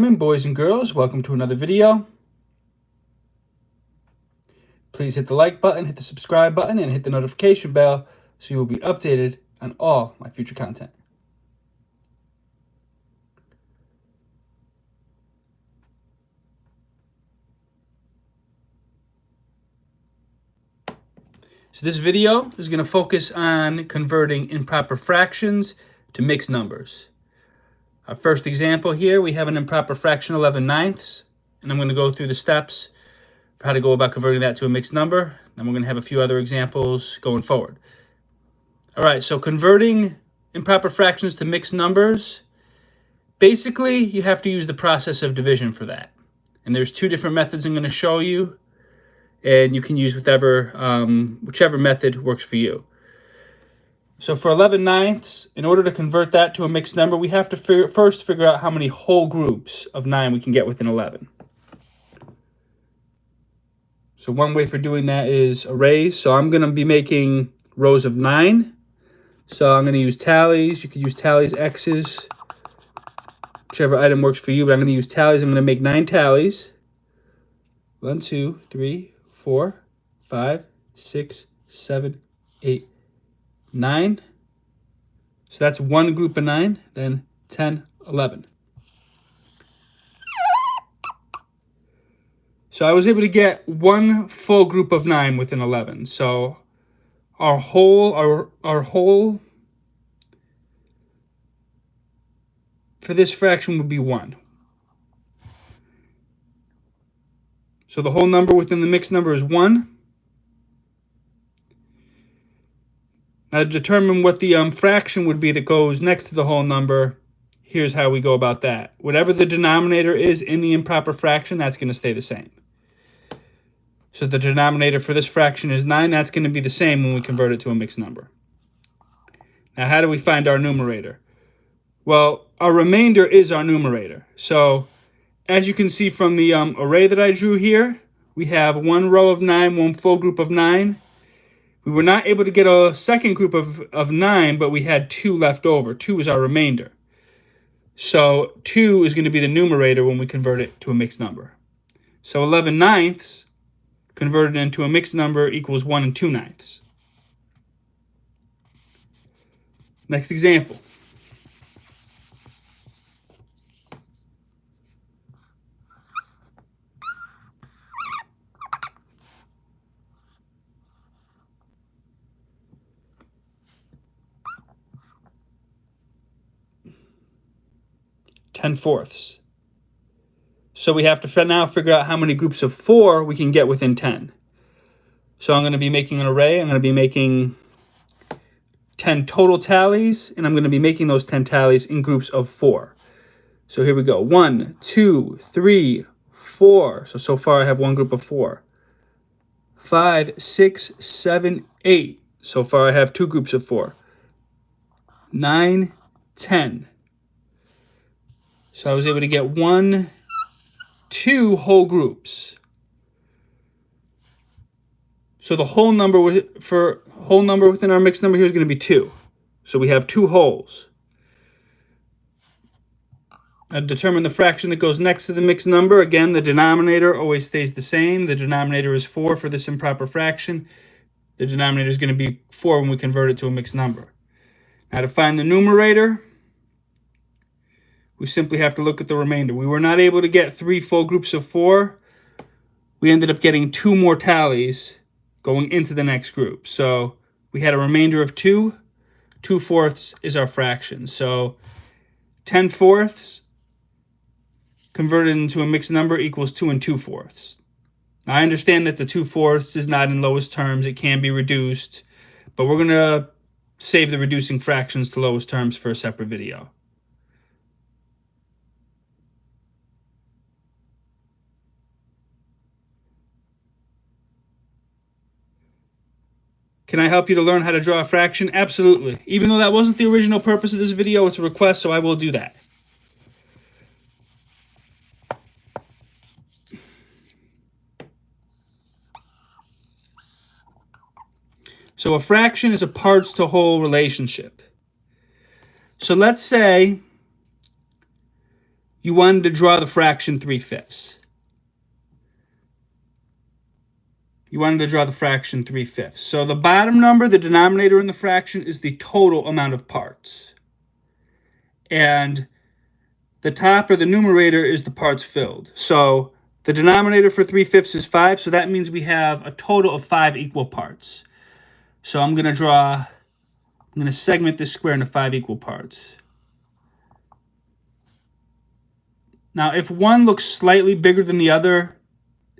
Boys and girls, welcome to another video. Please hit the like button, hit the subscribe button, and hit the notification bell so you will be updated on all my future content. So this video is going to focus on converting improper fractions to mixed numbers. Our first example here, we have an improper fraction 11/9, and I'm going to go through the steps for how to go about converting that to a mixed number. And we're going to have a few other examples going forward. All right, so converting improper fractions to mixed numbers, basically you have to use the process of division for that. And there's two different methods I'm going to show you, and you can use whichever method works for you. So for 11/9, in order to convert that to a mixed number, we have to first figure out how many whole groups of 9 we can get within 11. So one way for doing that is arrays. So I'm going to be making rows of 9. So I'm going to use tallies. You could use tallies, X's, whichever item works for you, but I'm going to use tallies. I'm going to make 9 tallies. 1, 2, 3, 4, 5, 6, 7, 8, 9. So that's one group of 9, then 10, 11. So I was able to get one full group of 9 within 11. So our whole for this fraction would be 1. So the whole number within the mixed number is 1. Now to determine what the fraction would be that goes next to the whole number, here's how we go about that. Whatever the denominator is in the improper fraction, that's going to stay the same. So the denominator for this fraction is 9. That's going to be the same when we convert it to a mixed number. Now how do we find our numerator? Well, our remainder is our numerator. So as you can see from the array that I drew here, we have one row of 9, one full group of 9. We were not able to get a second group of 9, but we had 2 left over. 2 is our remainder. So 2 is going to be the numerator when we convert it to a mixed number. So 11/9 converted into a mixed number equals 1 2/9. Next example. (10/4). So we have to now figure out how many groups of 4 we can get within 10. So I'm going to be making an array. I'm going to be making 10 total tallies, and I'm going to be making those 10 tallies in groups of 4. So here we go. 1, 2, 3, 4. So far I have one group of 4. 5, 6, 7, 8. So far I have 2 groups of 4. 9, 10. So I was able to get 1, 2 whole groups. So the whole number within our mixed number here is going to be 2. So we have 2 wholes. Now determine the fraction that goes next to the mixed number. Again, the denominator always stays the same. The denominator is 4 for this improper fraction. The denominator is going to be 4 when we convert it to a mixed number. Now to find the numerator, we simply have to look at the remainder. We were not able to get 3 full groups of 4. We ended up getting 2 more tallies going into the next group. So we had a remainder of 2. 2/4 is our fraction. So 10/4 converted into a mixed number equals 2 2/4. Now I understand that the 2/4 is not in lowest terms. It can be reduced, but we're going to save the reducing fractions to lowest terms for a separate video. Can I help you to learn how to draw a fraction? Absolutely. Even though that wasn't the original purpose of this video, it's a request, so I will do that. So a fraction is a parts to whole relationship. So let's say you wanted to draw the fraction 3/5. You wanted to draw the fraction 3/5. So the bottom number, the denominator in the fraction, is the total amount of parts. And the top, or the numerator, is the parts filled. So the denominator for 3/5 is 5, so that means we have a total of 5 equal parts. So I'm going to segment this square into 5 equal parts. Now, if one looks slightly bigger than the other,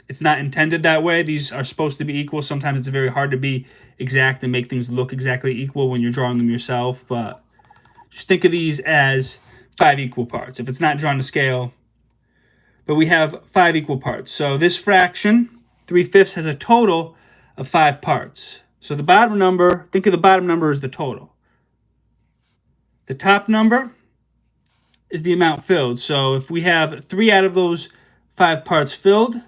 it's not intended that way. These are supposed to be equal. Sometimes it's very hard to be exact and make things look exactly equal when you're drawing them yourself, but just think of these as 5 equal parts if it's not drawn to scale. But we have 5 equal parts. So this fraction, 3/5, has a total of 5 parts. So the bottom number, think of the bottom number as the total. The top number is the amount filled. So if we have 3 out of those 5 parts filled,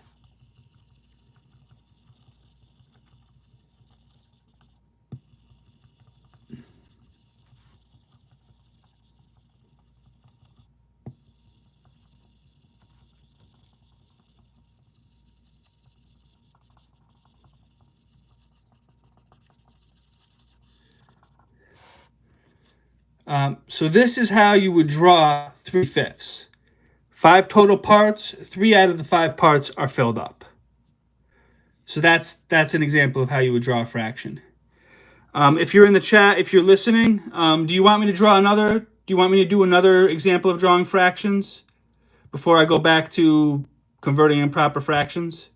so this is how you would draw 3/5. 5 total parts, 3 out of the 5 parts are filled up. So that's an example of how you would draw a fraction. If you're in the chat, if you're listening, do you want me to draw another? Do you want me to do another example of drawing fractions before I go back to converting improper fractions?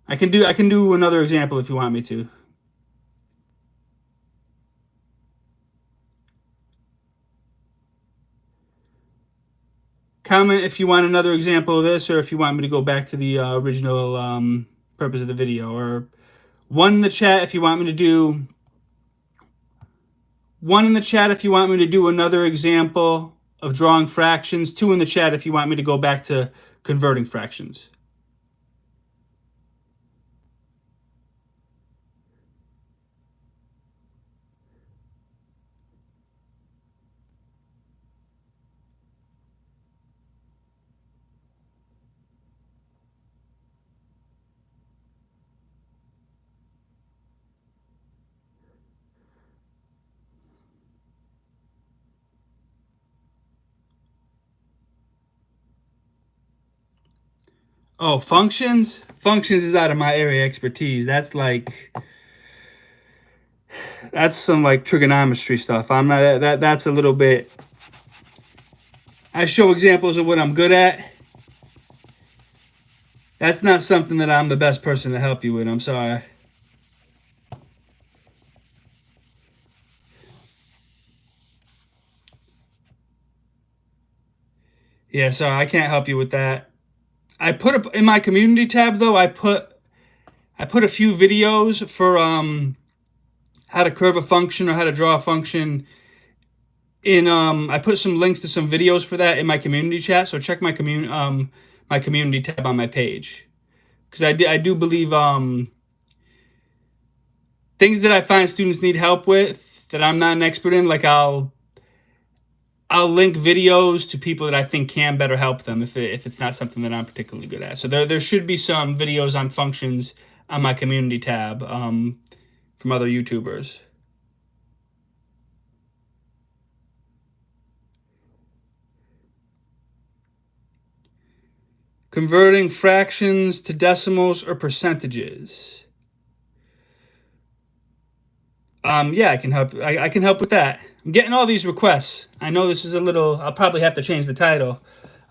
I can do another example if you want me to. Comment if you want another example of this, or if you want me to go back to the original purpose of the video, or one in the chat if you want me to do another example of drawing fractions, 2 in the chat if you want me to go back to converting fractions. Oh, functions? Functions is out of my area of expertise. That's some like trigonometry stuff. I'm not that's a little bit. I show examples of what I'm good at. That's not something that I'm the best person to help you with. I'm sorry. Yeah, sorry, I can't help you with that. I put up in my community tab though. I put a few videos for how to curve a function or how to draw a function. I put some links to some videos for that in my community chat. So check my community tab on my page, because I do believe things that I find students need help with that I'm not an expert in. Like I'll link videos to people that I think can better help them if it's not something that I'm particularly good at. So there should be some videos on functions on my community tab from other YouTubers. Converting fractions to decimals or percentages. Yeah, I can help. I can help with that. I'm getting all these requests. I know this is a little. I'll probably have to change the title,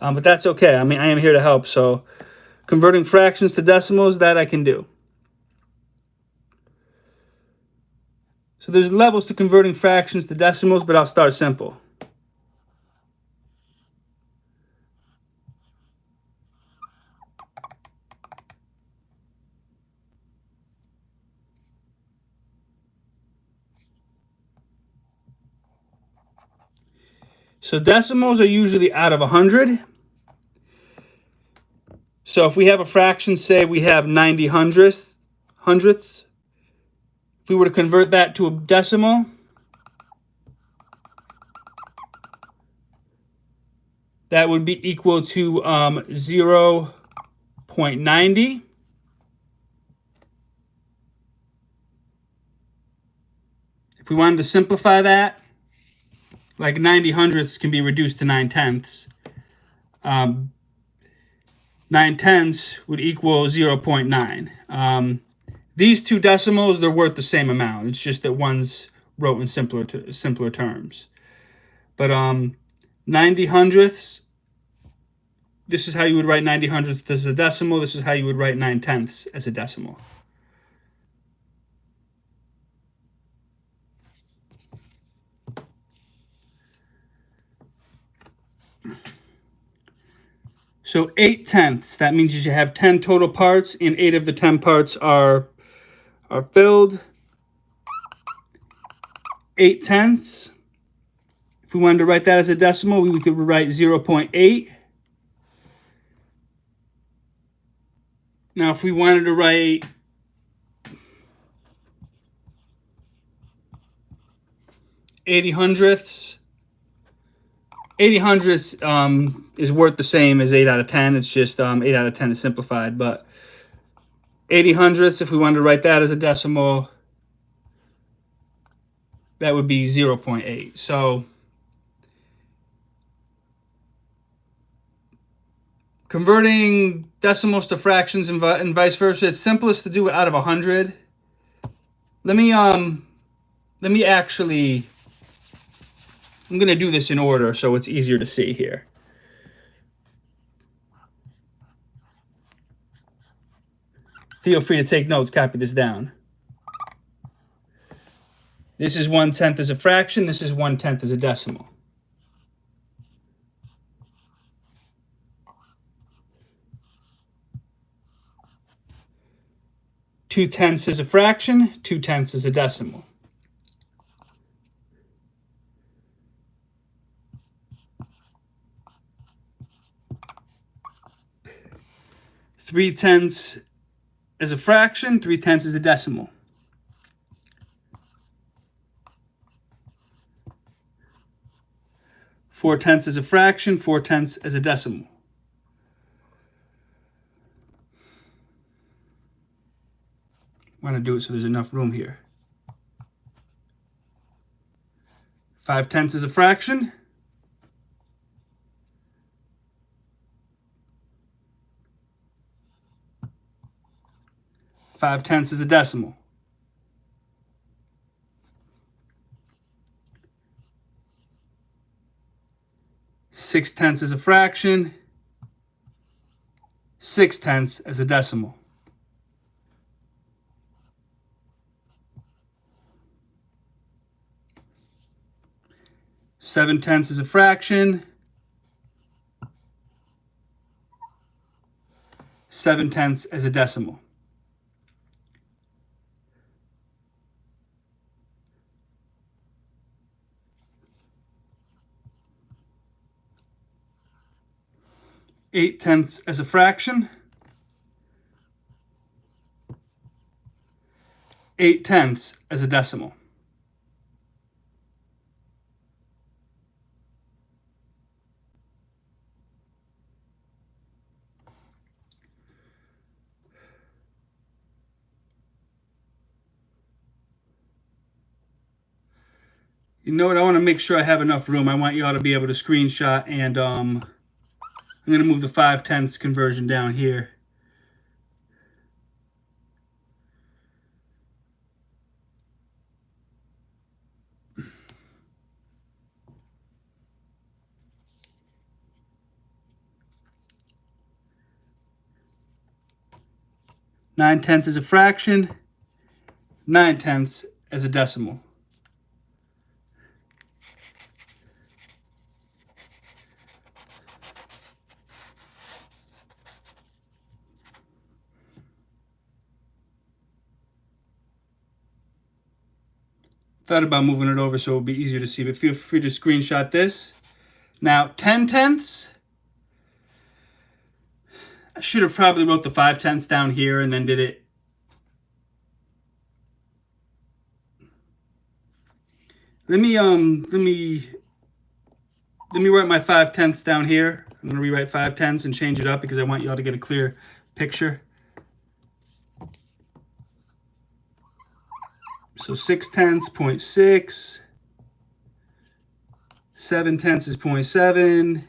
but that's okay. I mean, I am here to help. So, converting fractions to decimals, that I can do. So there's levels to converting fractions to decimals, but I'll start simple. So decimals are usually out of 100. So if we have a fraction, say we have 90 hundredths, if we were to convert that to a decimal, that would be equal to 0.90. If we wanted to simplify that, like 90 hundredths can be reduced to 9 tenths. 9 tenths would equal 0.9. These two decimals, they're worth the same amount. It's just that one's wrote in simpler terms. But 90 hundredths, this is how you would write 90 hundredths as a decimal. This is how you would write 9 tenths as a decimal. So 8 tenths, that means you have 10 total parts, and 8 of the 10 parts are filled. 8 tenths. If we wanted to write that as a decimal, we could write 0.8. Now, if we wanted to write 80 hundredths, 80 hundredths is worth the same as 8 out of 10. It's just 8 out of 10 is simplified. But 80 hundredths, if we wanted to write that as a decimal, that would be 0.8. So converting decimals to fractions and vice versa, it's simplest to do it out of 100. Let me actually, I'm going to do this in order so it's easier to see here. Feel free to take notes, copy this down. This is 1 tenth as a fraction. This is 1 tenth as a decimal. Two tenths is a fraction. 2 tenths is a decimal. Three tenths is a fraction. 3 tenths is a decimal. Four tenths is a fraction. 4 tenths is a decimal. I want to do it so there's enough room here. 5 tenths is a fraction. 5 tenths is a decimal. 6 tenths is a fraction. 6 tenths is a decimal. 7 tenths is a fraction. 7 tenths is a decimal. Eight tenths as a fraction. 8 tenths as a decimal. You know what? I want to make sure I have enough room. I want you all to be able to screenshot, and I'm going to move the 5 tenths conversion down here. Nine tenths is a fraction. 9 tenths as a decimal. Thought about moving it over so it would be easier to see, but feel free to screenshot this. Now, 10 tenths. I should have probably wrote the 5 tenths down here and then did it. Let me let me write my 5/10 down here. I'm going to rewrite 5/10 and change it up because I want you all to get a clear picture. So 6/10, 0.6. 7/10 is 0.7.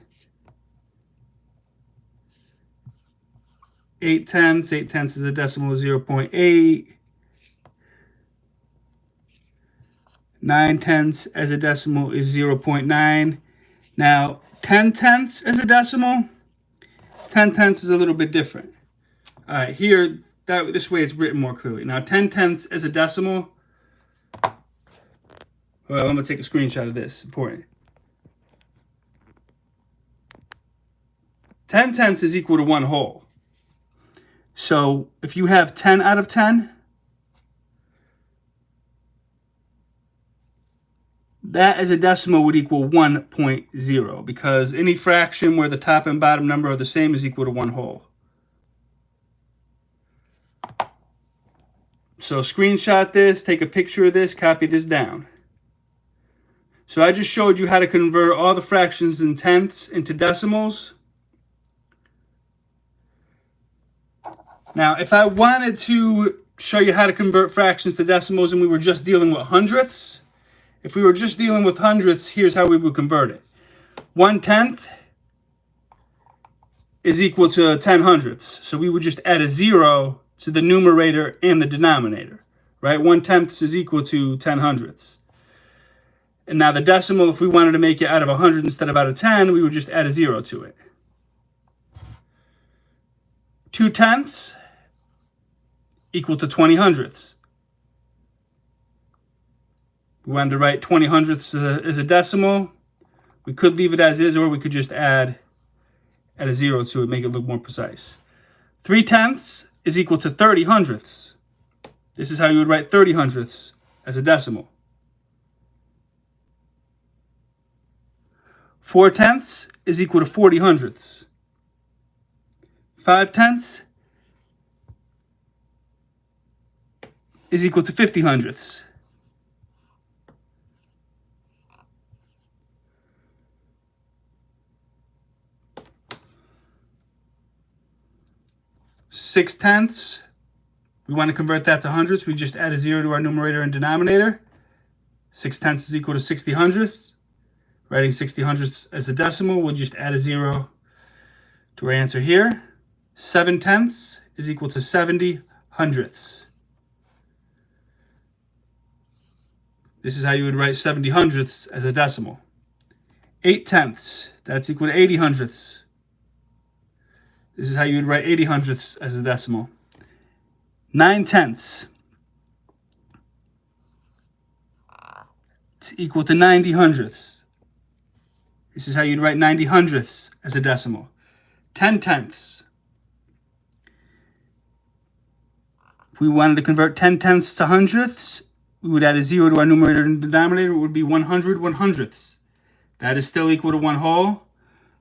8/10, 8/10 is a decimal of 0.8. 9/10 as a decimal is 0.9. Now, 10/10 as a decimal, 10/10 is a little bit different. All right, here, this way it's written more clearly. Now, 10/10 as a decimal, well, I'm going to take a screenshot of this. Important. 10/10 is equal to 1 whole. So if you have 10 out of 10, that as a decimal would equal 1.0 because any fraction where the top and bottom number are the same is equal to 1 whole. So screenshot this, take a picture of this, copy this down. So I just showed you how to convert all the fractions and tenths into decimals. Now, if I wanted to show you how to convert fractions to decimals and we were just dealing with hundredths, if we were just dealing with hundredths, here's how we would convert it. 1/10 is equal to 10 hundredths. So we would just add a 0 to the numerator and the denominator, right? 1/10 is equal to 10 hundredths. And now the decimal, if we wanted to make it out of 100 instead of out of 10, we would just add a 0 to it. 2/10 equal to 20 hundredths. We wanted to write 20 hundredths as a decimal. We could leave it as is, or we could just add a 0 to it, make it look more precise. 3/10 is equal to 30 hundredths. This is how you would write 30 hundredths as a decimal. 4/10 is equal to 40 hundredths. 5/10 is equal to 50 hundredths. 6/10, we want to convert that to hundredths. We just add a 0 to our numerator and denominator. 6/10 is equal to 60 hundredths. Writing 60 hundredths as a decimal, we'll just add a 0 to our answer here. 7/10 is equal to 70 hundredths. This is how you would write 70 hundredths as a decimal. 8/10, that's equal to 80 hundredths. This is how you would write 80 hundredths as a decimal. 9/10, it's equal to 90 hundredths. This is how you'd write 90 hundredths as a decimal. 10/10. If we wanted to convert 10/10 to hundredths, we would add a 0 to our numerator and denominator. It would be 100 100ths. That is still equal to 1 whole.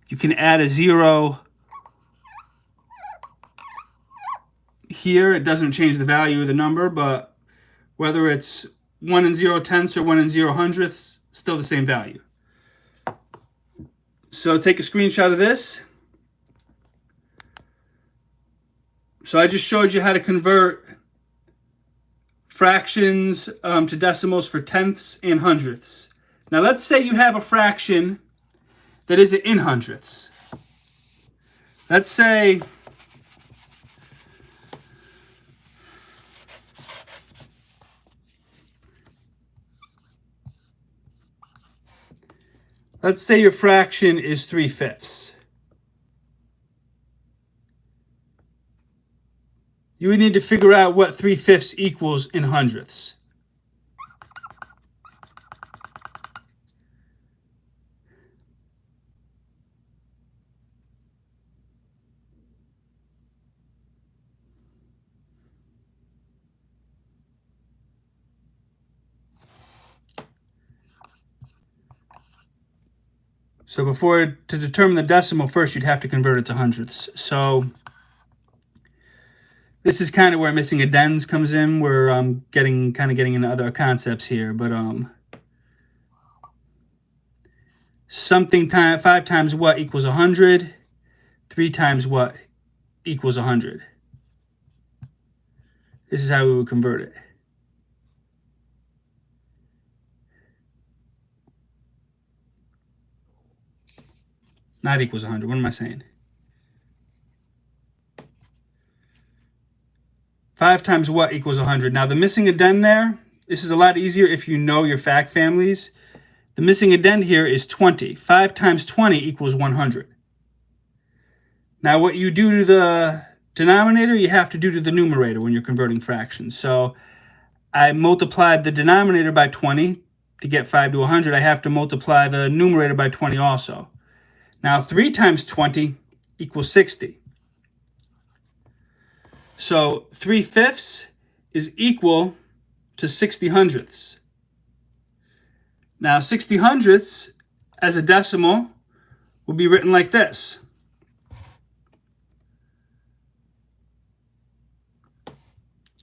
You can add a 0 here. It doesn't change the value of the number, but whether it's 1 and 0/10 or 1 and 0/100ths, still the same value. So take a screenshot of this. So I just showed you how to convert fractions to decimals for tenths and hundredths. Now let's say you have a fraction that is in hundredths. Let's say your fraction is 3/5. You would need to figure out what 3/5 equals in hundredths. So to determine the decimal, first you'd have to convert it to hundredths. So this is kind of where missing a dens comes in, where I'm getting into other concepts here. But something time 5 times what equals 100. 3 times what equals 100. This is how we would convert it. Not equals 100. What am I saying? 5 times what equals 100. Now, the missing addend there, this is a lot easier if you know your fact families. The missing addend here is 20. 5 times 20 equals 100. Now, what you do to the denominator, you have to do to the numerator when you're converting fractions. So I multiplied the denominator by 20 to get 5 to 100. I have to multiply the numerator by 20 also. Now, 3 times 20 equals 60. So 3/5 is equal to 60 hundredths. Now, 60 hundredths as a decimal will be written like this.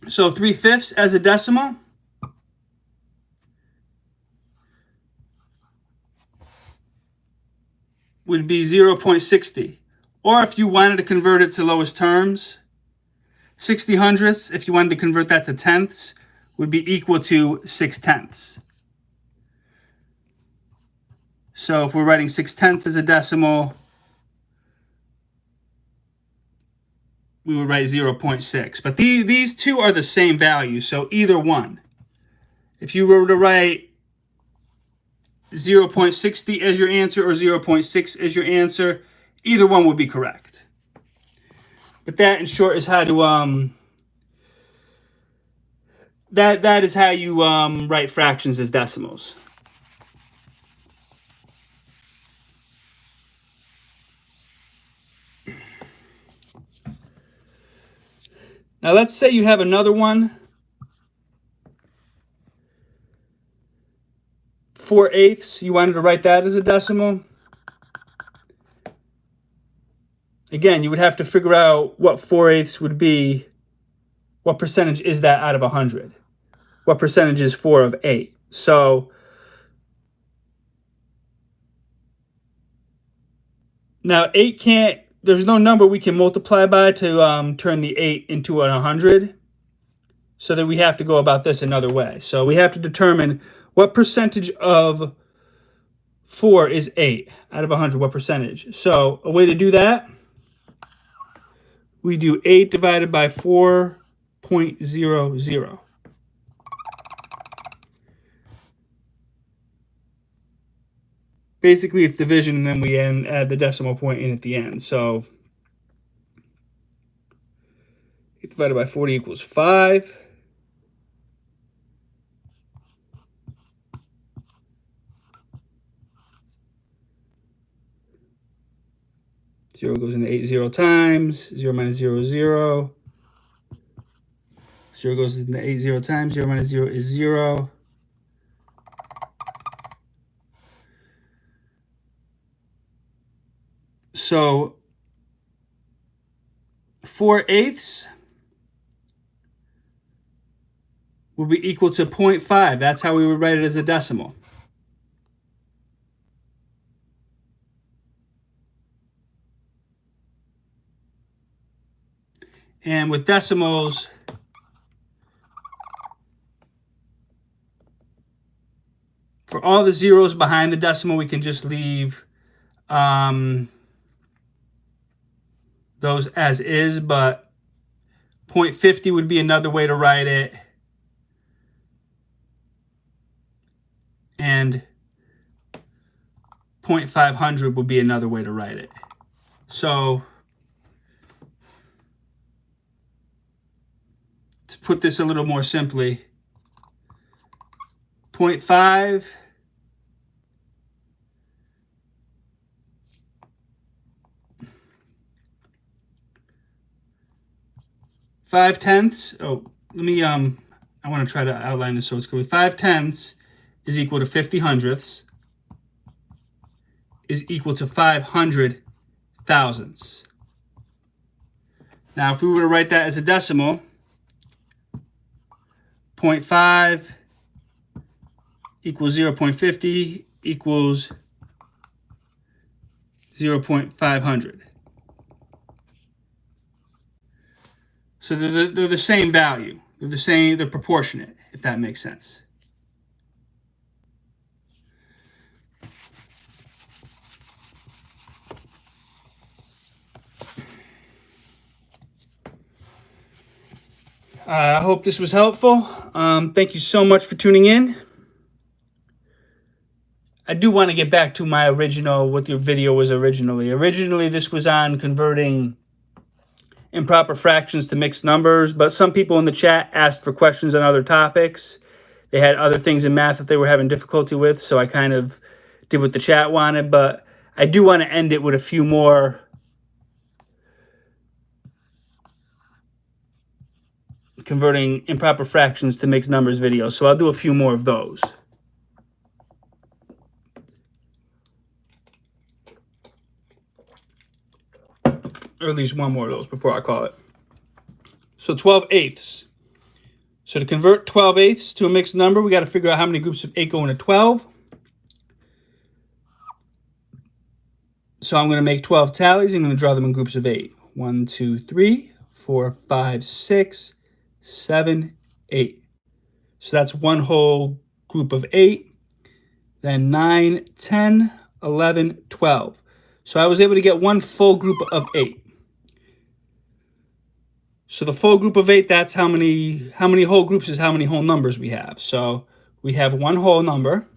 So 3/5 as a decimal would be 0.60. Or if you wanted to convert it to lowest terms, 60 hundredths, if you wanted to convert that to tenths, would be equal to 6/10. So if we're writing 6/10 as a decimal, we would write 0.6. But these two are the same value, so either one. If you were to write 0.60 as your answer or 0.6 as your answer, either one would be correct. But that, in short, is how to that is how you write fractions as decimals. Now let's say you have another one, 4/8. You wanted to write that as a decimal. Again, you would have to figure out what 4/8 would be. What percentage is that out of 100? What percentage is 4 of 8? So now 8 can't, there's no number we can multiply by to turn the 8 into 100. So that we have to go about this another way. So we have to determine what percentage of 4 is 8 out of 100, what percentage? So a way to do that, we do 8 divided by 4.00. Basically, it's division, and then we add the decimal point in at the end. So 8 divided by 40 equals 5. Zero goes into 8 0 times. 0 minus 0 is 0. 0 goes into 8 0 times. 0 minus 0 is 0. So 4/8 will be equal to 0.5. That's how we would write it as a decimal. And with decimals, for all the zeros behind the decimal, we can just leave those as is, but 0.50 would be another way to write it. And 0.500 would be another way to write it. So to put this a little more simply, 0.5 5/10. Oh, let me I want to try to outline this so it's clear. 5/10 is equal to 50 hundredths is equal to 500 thousandths. Now, if we were to write that as a decimal, 0.5 equals 0.50 equals 0.500. So they're the same value. They're the same, they're proportionate, if that makes sense. I hope this was helpful. Thank you so much for tuning in. I do want to get back to my original, what your video was originally. Originally, this was on converting improper fractions to mixed numbers, but some people in the chat asked for questions on other topics. They had other things in math that they were having difficulty with, so I kind of did what the chat wanted, but I do want to end it with a few more converting improper fractions to mixed numbers videos, so I'll do a few more of those. Or at least one more of those before I call it. So 12/8. So to convert 12/8 to a mixed number, we got to figure out how many groups of 8 go into 12. So I'm going to make 12 tallies. I'm going to draw them in groups of 8. 1, 2, 3, 4, 5, 6, 7, 8. So that's one whole group of 8. Then 9, 10, 11, 12. So I was able to get one full group of 8. So the full group of 8, that's how many whole groups is how many whole numbers we have. So we have one whole number.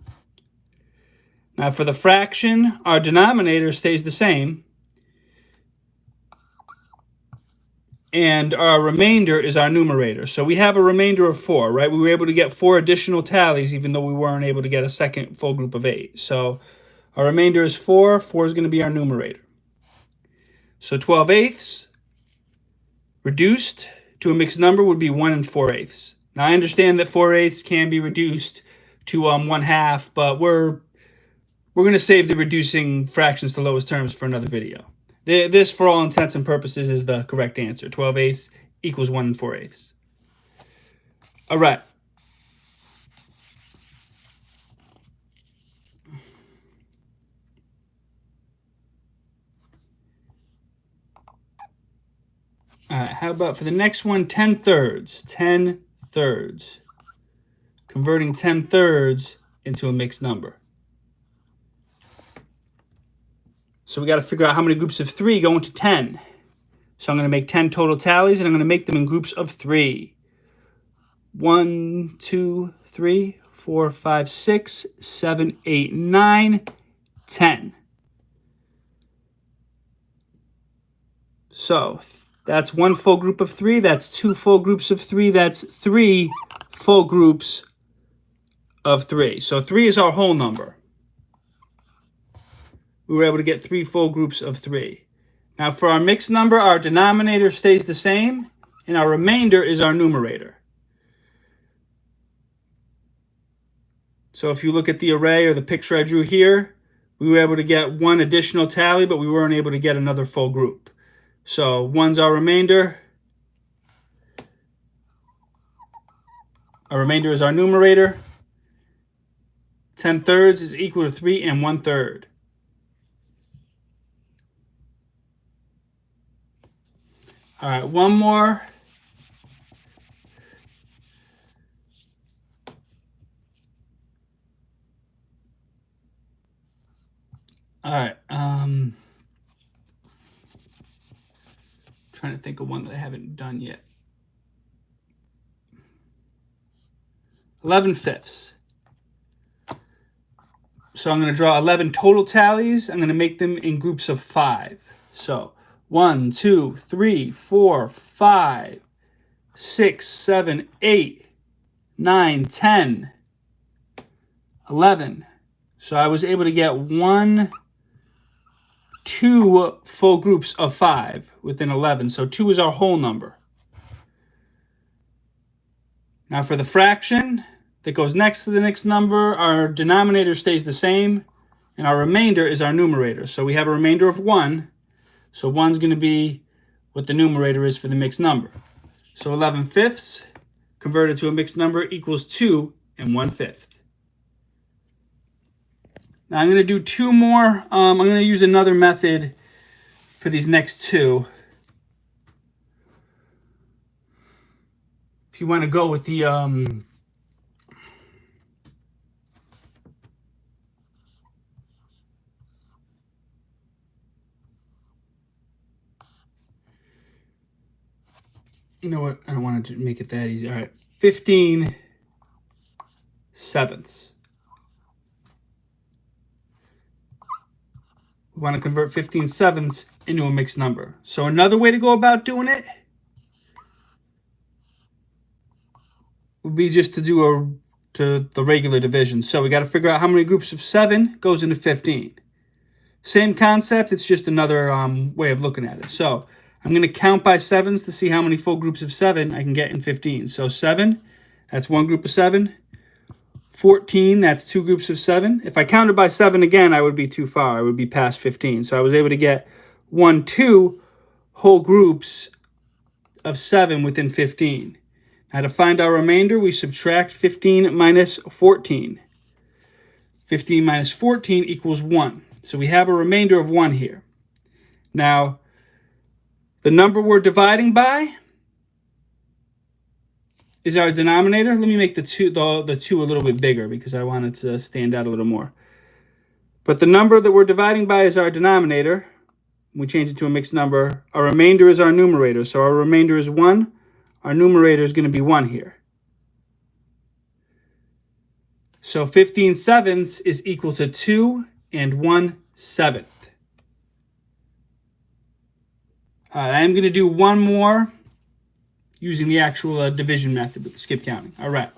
Now for the fraction, our denominator stays the same. And our remainder is our numerator. So we have a remainder of 4, right? We were able to get 4 additional tallies, even though we weren't able to get a second full group of 8. So our remainder is 4. 4 is going to be our numerator. So 12/8 reduced to a mixed number would be 1 4/8. Now I understand that 4/8 can be reduced to 1/2, but we're going to save the reducing fractions to lowest terms for another video. This, for all intents and purposes, is the correct answer. 12/8 equals 1 4/8. All right. All right, how about for the next one, 10/3. 10/3. Converting 10/3 into a mixed number. So we got to figure out how many groups of 3 go into 10. So I'm going to make 10 total tallies, and I'm going to make them in groups of 3. 1, 2, 3, 4, 5, 6, 7, 8, 9, 10. So that's one full group of 3. That's 2 full groups of 3. That's 3 full groups of 3. So 3 is our whole number. We were able to get 3 full groups of 3. Now for our mixed number, our denominator stays the same, and our remainder is our numerator. So if you look at the array or the picture I drew here, we were able to get 1 additional tally, but we weren't able to get another full group. So 1's our remainder. Our remainder is our numerator. 10/3 is equal to 3 1/3. All right, one more. All right. Trying to think of one that I haven't done yet. 11/5. So I'm going to draw 11 total tallies. I'm going to make them in groups of 5. So 1, 2, 3, 4, 5, 6, 7, 8, 9, 10, 11. So I was able to get 2 full groups of 5 within 11. So 2 is our whole number. Now for the fraction that goes next to the next number, our denominator stays the same, and our remainder is our numerator. So we have a remainder of 1. So 1's going to be what the numerator is for the mixed number. So 11/5 converted to a mixed number equals 2 1/5. Now I'm going to do two more. I'm going to use another method for these next two. If you want to go with the you know what? I don't want to make it that easy. All right, 15 sevenths. We want to convert 15 sevenths into a mixed number. So another way to go about doing it would be just to do the regular division. So we got to figure out how many groups of 7 goes into 15. Same concept, it's just another way of looking at it. So I'm going to count by 7s to see how many full groups of 7 I can get in 15. So 7, that's one group of 7. 14, that's two groups of 7. If I counted by 7 again, I would be too far. I would be past 15. So I was able to get 2 whole groups of 7 within 15. Now to find our remainder, we subtract 15 minus 14. 15 minus 14 equals 1. So we have a remainder of 1 here. Now, the number we're dividing by is our denominator. Let me make the two a little bit bigger because I want it to stand out a little more. But the number that we're dividing by is our denominator. We change it to a mixed number. Our remainder is our numerator. So our remainder is 1. Our numerator is going to be 1 here. So 15 sevenths is equal to 2 and 1/7. I am going to do one more using the actual division method with the skip counting. All right.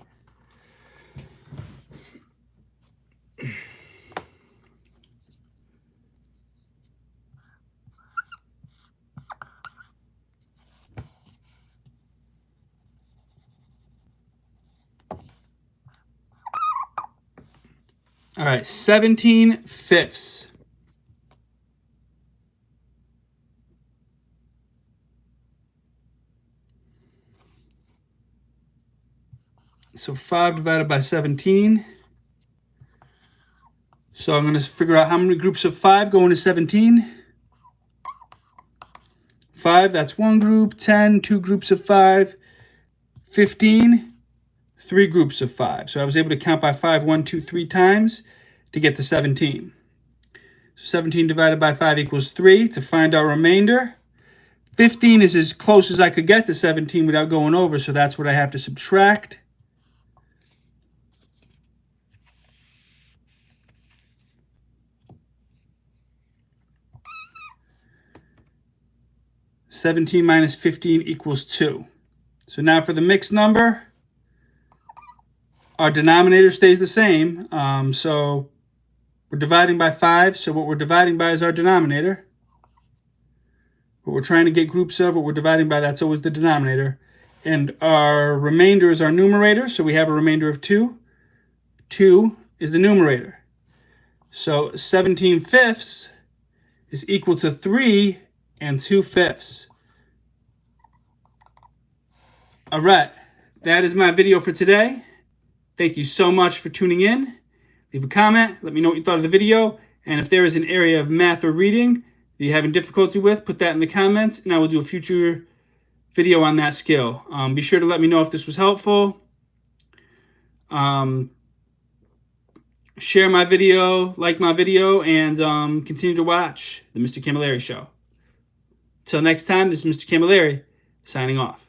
All right, 17 fifths. So 5 divided by 17. So I'm going to figure out how many groups of 5 go into 17. 5, that's one group. 10, two groups of 5. 15, three groups of 5. So I was able to count by 5, 1, 2, 3 times to get to 17. So 17 divided by 5 equals 3. To find our remainder, 15 is as close as I could get to 17 without going over, so that's what I have to subtract. (17 minus 15 equals 2). So now for the mixed number, our denominator stays the same. So we're dividing by 5, so what we're dividing by is our denominator. What we're trying to get groups of, what we're dividing by, that's always the denominator. And our remainder is our numerator, so we have a remainder of 2. 2 is the numerator. So 17 fifths is equal to 3 and 2 fifths. All right, that is my video for today. Thank you so much for tuning in. Leave a comment, let me know what you thought of the video, and if there is an area of math or reading that you're having difficulty with, put that in the comments, and I will do a future video on that skill. Be sure to let me know if this was helpful. Share my video, like my video, and continue to watch The Mr. Camilleri Show. Till next time, this is Mr. Camilleri, signing off.